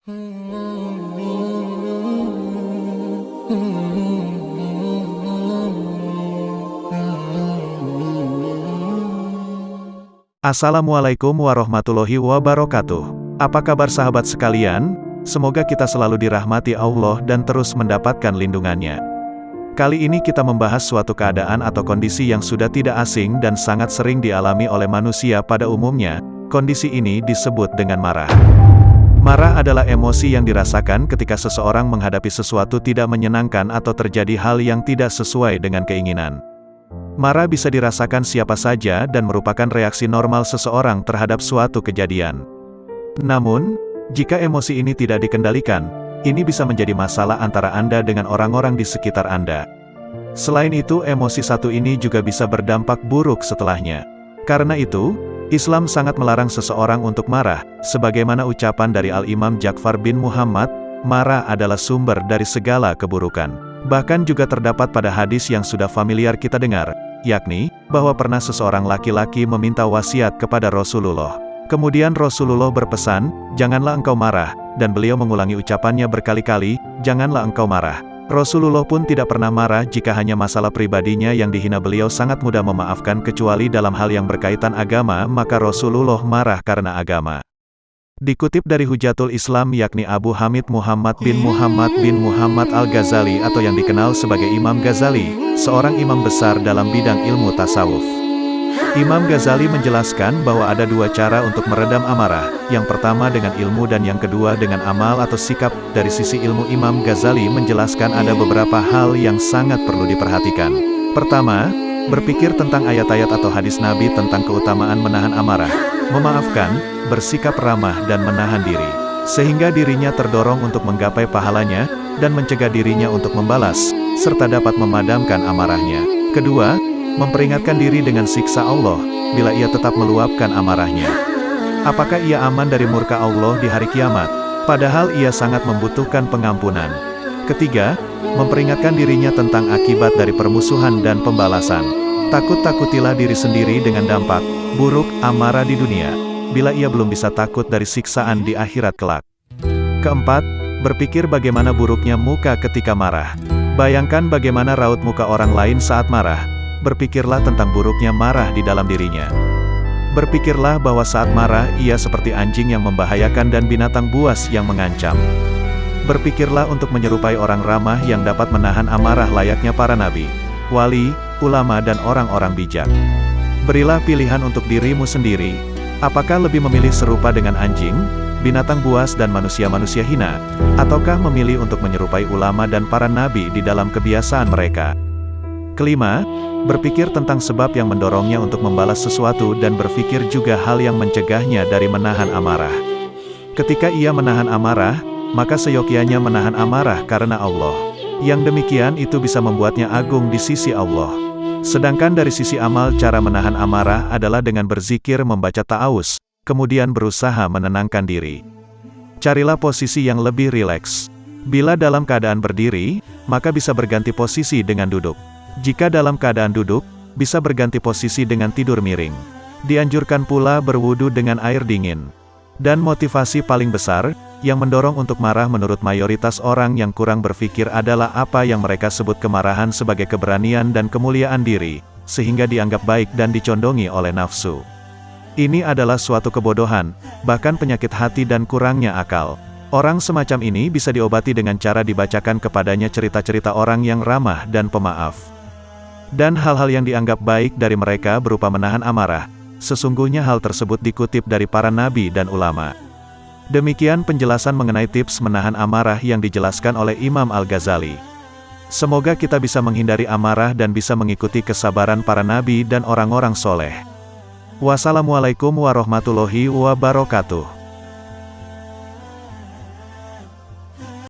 Assalamualaikum warahmatullahi wabarakatuh. Apa kabar sahabat sekalian? Semoga kita selalu dirahmati Allah dan terus mendapatkan lindungannya. Kali ini kita membahas suatu keadaan atau kondisi yang sudah tidak asing dan sangat sering dialami oleh manusia pada umumnya. Kondisi ini disebut dengan marah. Marah adalah emosi yang dirasakan ketika seseorang menghadapi sesuatu tidak menyenangkan atau terjadi hal yang tidak sesuai dengan keinginan. Marah bisa dirasakan siapa saja dan merupakan reaksi normal seseorang terhadap suatu kejadian. Namun, jika emosi ini tidak dikendalikan, ini bisa menjadi masalah antara Anda dengan orang-orang di sekitar Anda. Selain itu, emosi satu ini juga bisa berdampak buruk setelahnya. Karena itu, Islam sangat melarang seseorang untuk marah, sebagaimana ucapan dari Al-Imam Ja'far bin Muhammad, marah adalah sumber dari segala keburukan. Bahkan juga terdapat pada hadis yang sudah familiar kita dengar, yakni, bahwa pernah seseorang laki-laki meminta wasiat kepada Rasulullah. Kemudian Rasulullah berpesan, janganlah engkau marah, dan beliau mengulangi ucapannya berkali-kali, janganlah engkau marah. Rasulullah pun tidak pernah marah jika hanya masalah pribadinya yang dihina. Beliau sangat mudah memaafkan kecuali dalam hal yang berkaitan agama, maka Rasulullah marah karena agama. Dikutip dari Hujatul Islam yakni Abu Hamid Muhammad bin Muhammad Al-Ghazali atau yang dikenal sebagai Imam Ghazali, seorang imam besar dalam bidang ilmu tasawuf. Imam Ghazali menjelaskan bahwa ada dua cara untuk meredam amarah, yang pertama dengan ilmu dan yang kedua dengan amal atau sikap. Dari sisi ilmu, Imam Ghazali menjelaskan ada beberapa hal yang sangat perlu diperhatikan. Pertama, berpikir tentang ayat-ayat atau hadis Nabi tentang keutamaan menahan amarah, memaafkan, bersikap ramah dan menahan diri, sehingga dirinya terdorong untuk menggapai pahalanya, dan mencegah dirinya untuk membalas, serta dapat memadamkan amarahnya. Kedua, memperingatkan diri dengan siksa Allah, bila ia tetap meluapkan amarahnya. Apakah ia aman dari murka Allah di hari kiamat? Padahal ia sangat membutuhkan pengampunan. Ketiga, memperingatkan dirinya tentang akibat dari permusuhan dan pembalasan. Takut-takutilah diri sendiri dengan dampak buruk amarah di dunia, bila ia belum bisa takut dari siksaan di akhirat kelak. Keempat, berpikir bagaimana buruknya muka ketika marah. Bayangkan bagaimana raut muka orang lain saat marah. Berpikirlah tentang buruknya marah di dalam dirinya. Berpikirlah bahwa saat marah, ia seperti anjing yang membahayakan dan binatang buas yang mengancam. Berpikirlah untuk menyerupai orang ramah yang dapat menahan amarah layaknya para nabi, wali, ulama dan orang-orang bijak. Berilah pilihan untuk dirimu sendiri. Apakah lebih memilih serupa dengan anjing, binatang buas dan manusia-manusia hina, ataukah memilih untuk menyerupai ulama dan para nabi di dalam kebiasaan mereka? Kelima, berpikir tentang sebab yang mendorongnya untuk membalas sesuatu dan berpikir juga hal yang mencegahnya dari menahan amarah. Ketika ia menahan amarah, maka seyogyanya menahan amarah karena Allah. Yang demikian itu bisa membuatnya agung di sisi Allah. Sedangkan dari sisi amal, cara menahan amarah adalah dengan berzikir, membaca ta'awuz, kemudian berusaha menenangkan diri. Carilah posisi yang lebih rileks. Bila dalam keadaan berdiri, maka bisa berganti posisi dengan duduk. Jika dalam keadaan duduk, bisa berganti posisi dengan tidur miring. Dianjurkan pula berwudu dengan air dingin. Dan motivasi paling besar, yang mendorong untuk marah menurut mayoritas orang yang kurang berpikir adalah apa yang mereka sebut kemarahan sebagai keberanian dan kemuliaan diri, sehingga dianggap baik dan dicondongi oleh nafsu. Ini adalah suatu kebodohan, bahkan penyakit hati dan kurangnya akal. Orang semacam ini bisa diobati dengan cara dibacakan kepadanya cerita-cerita orang yang ramah dan pemaaf. Dan hal-hal yang dianggap baik dari mereka berupa menahan amarah. Sesungguhnya hal tersebut dikutip dari para nabi dan ulama. Demikian penjelasan mengenai tips menahan amarah yang dijelaskan oleh Imam Al-Ghazali. Semoga kita bisa menghindari amarah dan bisa mengikuti kesabaran para nabi dan orang-orang soleh. Wassalamualaikum warahmatullahi wabarakatuh.